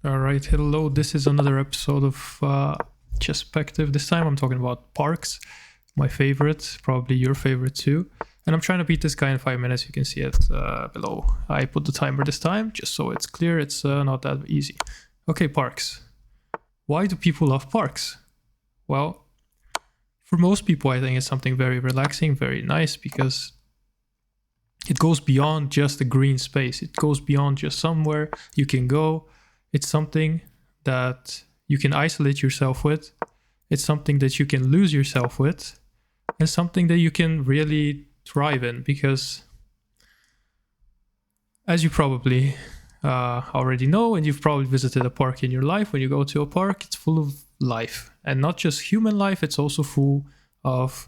Alright, hello, this is another episode of Chesspective. This time I'm talking about parks, my favorite, probably your favorite too. And I'm trying to beat this guy in 5 minutes, you can see it below. I put the timer this time, just so it's clear, it's not that easy. Okay, parks. Why do people love parks? Well, for most people I think it's something very relaxing, very nice, because it goes beyond just a green space. It goes beyond just somewhere you can go. It's something that you can isolate yourself with. It's something that you can lose yourself with. And something that you can really thrive in, because as you probably already know, and you've probably visited a park in your life, when you go to a park, it's full of life. And not just human life, it's also full of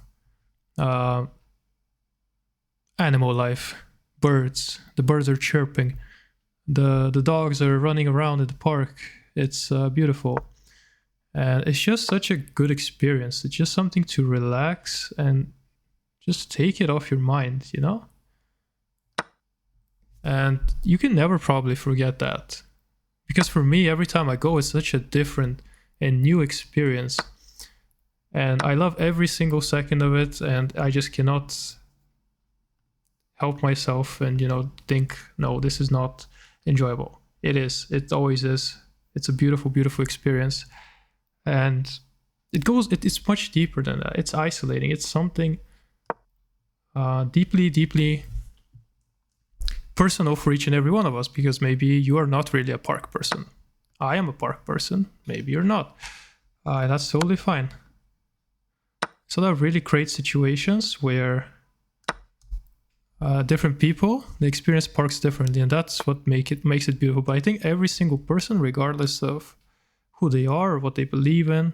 animal life. Birds. The birds are chirping. The dogs are running around in the park. It's beautiful. And it's just such a good experience. It's just something to relax and just take it off your mind, you know? And you can never probably forget that. Because for me, every time I go, it's such a different and new experience. And I love every single second of it, and I just cannot help myself and, think, no, this is not enjoyable. It is. It always is. It's a beautiful, beautiful experience. And it's much deeper than that. It's isolating. It's something deeply, deeply personal for each and every one of us, because maybe you are not really a park person. I am a park person. Maybe you're not. That's totally fine. So that really creates situations where different people, they experience parks differently, and that's what makes it beautiful. But I think every single person, regardless of who they are or what they believe in,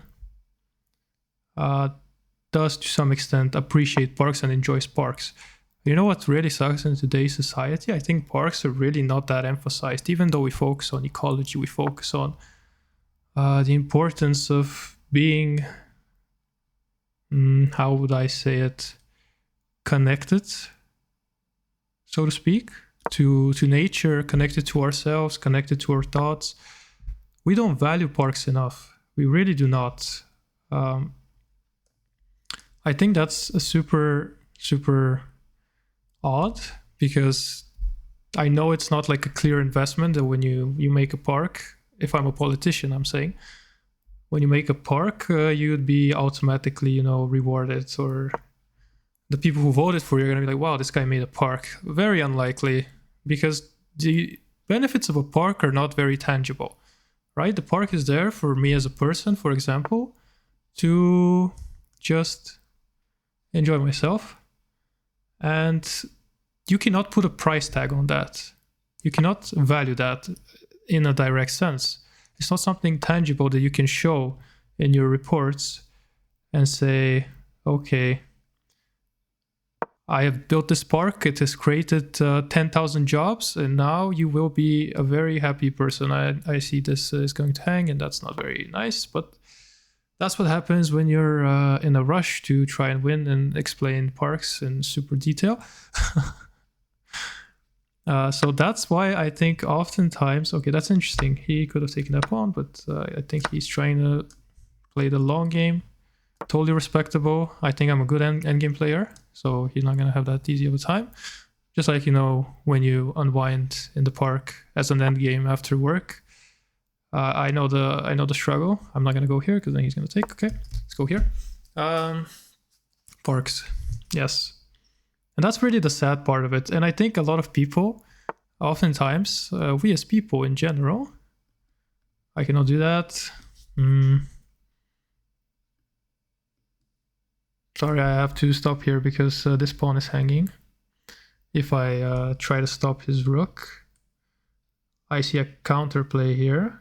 does to some extent appreciate parks and enjoys parks. You know what really sucks in today's society? I think parks are really not that emphasized, even though we focus on ecology, we focus on the importance of being, how would I say it, connected, so to speak, to nature, connected to ourselves, connected to our thoughts. We don't value parks enough. We really do not. I think that's a super, super odd, because I know it's not like a clear investment that when you make a park, if I'm a politician, I'm saying, when you make a park, you'd be automatically, rewarded, or the people who voted for you are going to be like, wow, this guy made a park. Very unlikely, because the benefits of a park are not very tangible, right? The park is there for me as a person, for example, to just enjoy myself. And you cannot put a price tag on that. You cannot value that in a direct sense. It's not something tangible that you can show in your reports and say, okay, I have built this park, it has created 10,000 jobs, and now you will be a very happy person. I see this is going to hang, and that's not very nice, but that's what happens when you're in a rush to try and win and explain parks in super detail. So that's why I think oftentimes, okay, that's interesting. He could have taken that pawn, but I think he's trying to play the long game. Totally respectable. I think I'm a good endgame player, so he's not going to have that easy of a time. Just like, when you unwind in the park as an endgame after work. I know the struggle. I'm not going to go here because then he's going to take. Okay, let's go here. Parks. Yes. And that's really the sad part of it. And I think a lot of people, oftentimes, we as people in general, I cannot do that. Sorry, I have to stop here because this pawn is hanging. If I try to stop his rook, I see a counterplay here.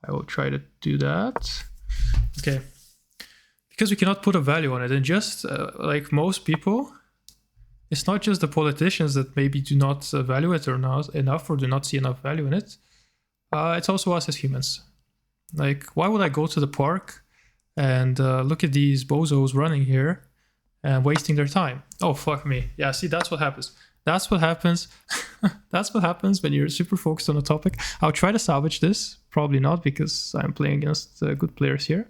I will try to do that. Okay. Because we cannot put a value on it. And just like most people, it's not just the politicians that maybe do not value it or not enough, or do not see enough value in it. It's also us as humans. Like, why would I go to the park and look at these bozos running here and wasting their time? Oh, fuck me. Yeah, see, that's what happens. That's what happens. That's what happens when you're super focused on a topic. I'll try to salvage this. Probably not, because I'm playing against good players here.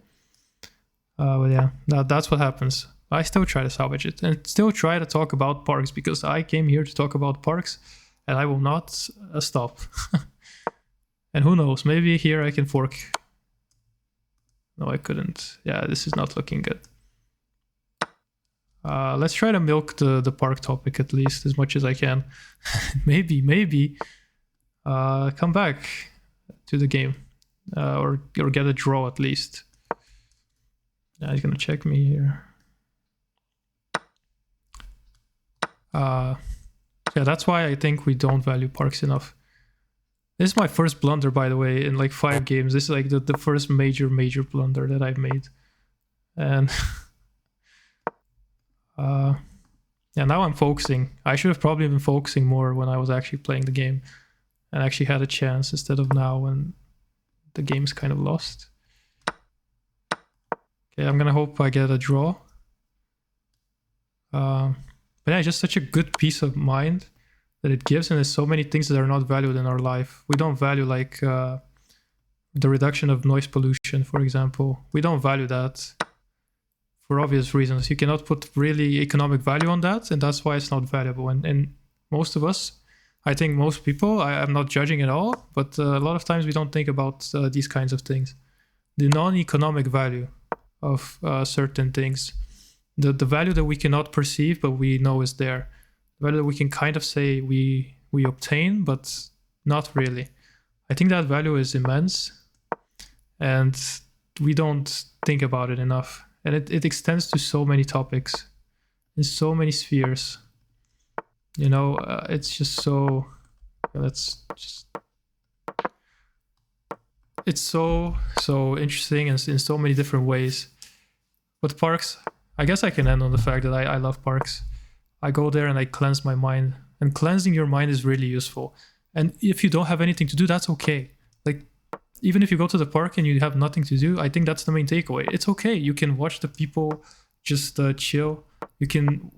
But yeah, that's what happens. I still try to salvage it and still try to talk about parks, because I came here to talk about parks and I will not stop. And who knows, maybe here I can fork. No, I couldn't. Yeah, this is not looking good. Let's try to milk the park topic at least as much as I can. maybe come back to the game, or get a draw at least. Yeah, he's gonna check me here. Yeah, that's why I think we don't value parks enough. This is my first blunder, by the way, in like 5 games. This is like the first major blunder that I've made. And yeah, now I'm focusing. I should have probably been focusing more when I was actually playing the game and actually had a chance, instead of now when the game's kind of lost. Okay, I'm gonna hope I get a draw. But yeah, just such a good peace of mind that it gives, and there's so many things that are not valued in our life. We don't value like the reduction of noise pollution, for example. We don't value that for obvious reasons. You cannot put really economic value on that, and that's why it's not valuable. And most of us, I think most people, I'm not judging at all, but a lot of times we don't think about these kinds of things. The non-economic value of certain things. The value that we cannot perceive, but we know is there. The value that we can kind of say we obtain, but not really. I think that value is immense, and we don't think about it enough. And it extends to so many topics, in so many spheres. You know, it's just so... It's so interesting and in so many different ways. But parks... I guess I can end on the fact that I love parks. I go there and I cleanse my mind. And cleansing your mind is really useful. And if you don't have anything to do, that's okay. Like, even if you go to the park and you have nothing to do, I think that's the main takeaway. It's okay. You can watch the people just chill. You can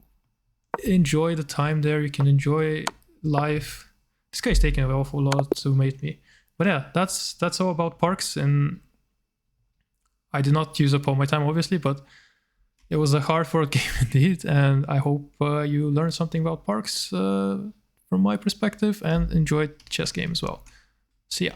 enjoy the time there. You can enjoy life. This guy's taking an awful lot to make me. But yeah, that's all about parks. And I did not use up all my time, obviously, but it was a hard-fought game indeed, and I hope you learned something about parks from my perspective and enjoyed the chess game as well. See ya.